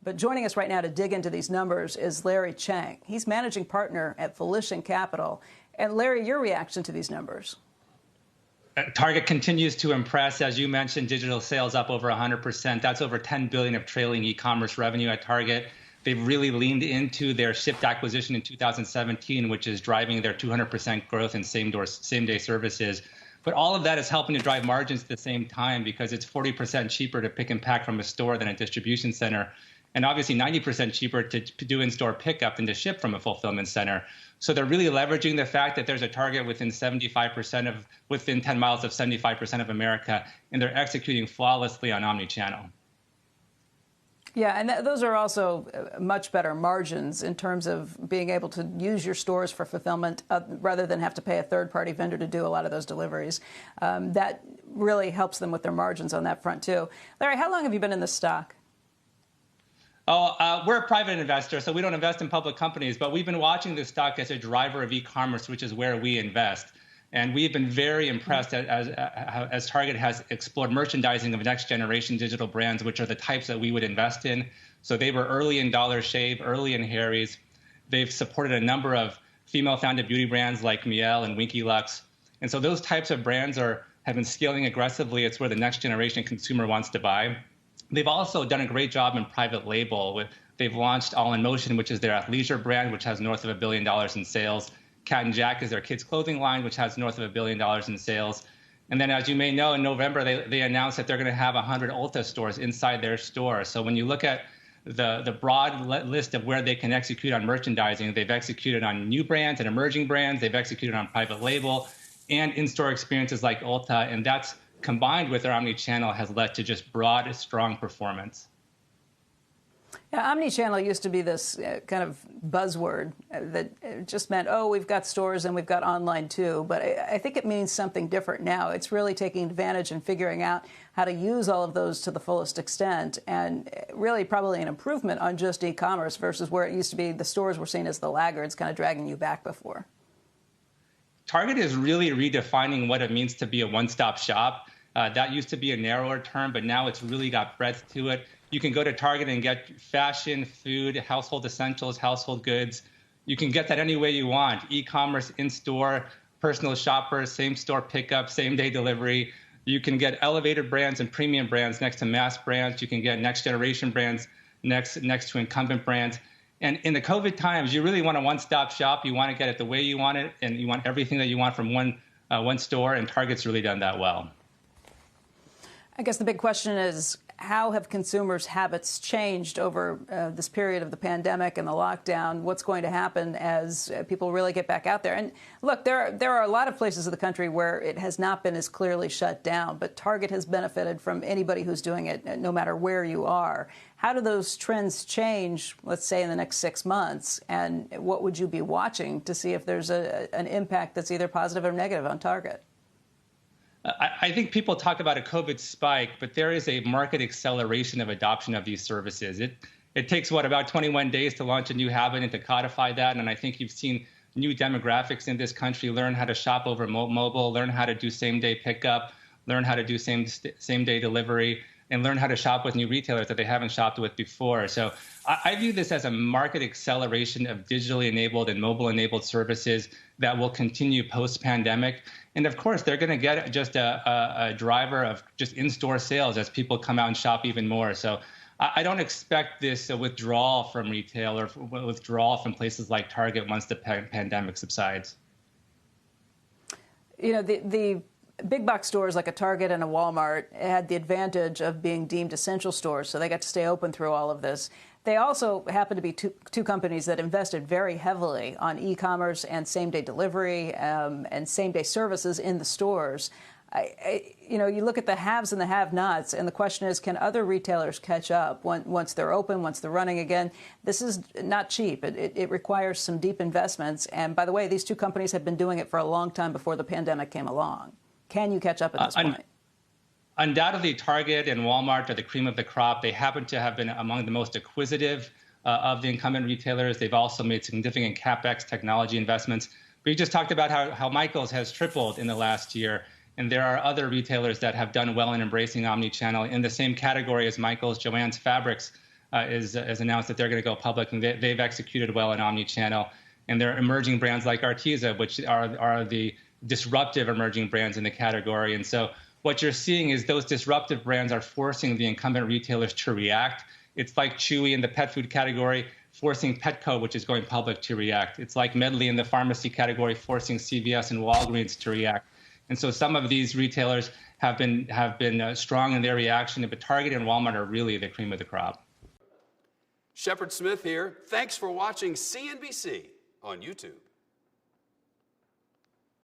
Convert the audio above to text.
But joining us right now to dig into these numbers is Larry Chang. He's managing partner at Volition Capital. And Larry, your reaction to these numbers? Target continues to impress. As you mentioned, digital sales up over 100%. That's over $10 billion of trailing e-commerce revenue at Target. They've really leaned into their Shipt acquisition in 2017, which is driving their 200% growth in same-day services. But all of that is helping to drive margins at the same time because it's 40% cheaper to pick and pack from a store than a distribution center, and obviously 90% cheaper to do in-store pickup than to ship from a fulfillment center. So they're really leveraging the fact that there's a Target within 10 miles of 75% of America, and they're executing flawlessly on omnichannel. Yeah, and those are also much better margins in terms of being able to use your stores for fulfillment rather than have to pay a third-party vendor to do a lot of those deliveries. That really helps them with their margins on that front, too. Larry, how long have you been in this stock? We're a private investor, so we don't invest in public companies, but we've been watching this stock as a driver of e-commerce, which is where we invest. And we've been very impressed as Target has explored merchandising of next-generation digital brands, which are the types that we would invest in. So they were early in Dollar Shave, early in Harry's. They've supported a number of female-founded beauty brands like Miel and Winky Lux. And so those types of brands have been scaling aggressively. It's where the next-generation consumer wants to buy. They've also done a great job in private label. They've launched All in Motion, which is their athleisure brand, which has north of $1 billion in sales. Cat and Jack is their kids' clothing line, which has north of $1 billion in sales. And then, as you may know, in November, they announced that they're going to have 100 Ulta stores inside their store. So when you look at the broad list of where they can execute on merchandising, they've executed on new brands and emerging brands. They've executed on private label and in-store experiences like Ulta. And that's combined with their omnichannel has led to just broad, strong performance. Yeah, omnichannel used to be this kind of buzzword that just meant, oh, we've got stores and we've got online too. But I think it means something different now. It's really taking advantage and figuring out how to use all of those to the fullest extent, and really probably an improvement on just e-commerce versus where it used to be the stores were seen as the laggards, kind of dragging you back before. Target is really redefining what it means to be a one-stop shop. That used to be a narrower term, but now it's really got breadth to it. You can go to Target and get fashion, food, household essentials, household goods. You can get that any way you want. E-commerce, in-store, personal shoppers, same-store pickup, same-day delivery. You can get elevated brands and premium brands next to mass brands. You can get next-generation brands next to incumbent brands. And in the COVID times, you really want a one-stop shop. You want to get it the way you want it, and you want everything that you want from one store, and Target's really done that well. I guess the big question is, how have consumers' habits changed over this period of the pandemic and the lockdown? What's going to happen as people really get back out there? And look, there are a lot of places in the country where it has not been as clearly shut down, but Target has benefited from anybody who's doing it, no matter where you are. How do those trends change, let's say, in the next 6 months? And what would you be watching to see if there's an impact that's either positive or negative on Target? I think people talk about a COVID spike, but there is a market acceleration of adoption of these services. It takes, about 21 days to launch a new habit and to codify that. And I think you've seen new demographics in this country learn how to shop over mobile, learn how to do same-day pickup, learn how to do same-day delivery, and learn how to shop with new retailers that they haven't shopped with before. So I view this as a market acceleration of digitally enabled and mobile enabled services that will continue post-pandemic. And of course, they're going to get just a driver of just in-store sales as people come out and shop even more. So I don't expect this withdrawal from retail or withdrawal from places like Target once the pandemic subsides. You know, the big box stores like a Target and a Walmart had the advantage of being deemed essential stores, so they got to stay open through all of this. They also happen to be two companies that invested very heavily on e-commerce and same-day delivery and same-day services in the stores. You know, you look at the haves and the have-nots, and the question is, can other retailers catch up once they're open, once they're running again? This is not cheap. It requires some deep investments. And by the way, these two companies have been doing it for a long time before the pandemic came along. Can you catch up at this point? Undoubtedly, Target and Walmart are the cream of the crop. They happen to have been among the most acquisitive of the incumbent retailers. They've also made significant CapEx technology investments. We just talked about how Michaels has tripled in the last year. And there are other retailers that have done well in embracing omnichannel in the same category as Michaels. Joann's Fabrics has announced that they're going to go public, and they've executed well in omnichannel. And there are emerging brands like Arteza, which are the disruptive emerging brands in the category. And so what you're seeing is those disruptive brands are forcing the incumbent retailers to react. It's like Chewy in the pet food category forcing Petco, which is going public, to react. It's like Medley in the pharmacy category forcing CVS and Walgreens to react. And so some of these retailers have been strong in their reaction, but Target and Walmart are really the cream of the crop. Shepard Smith here. Thanks for watching CNBC on YouTube.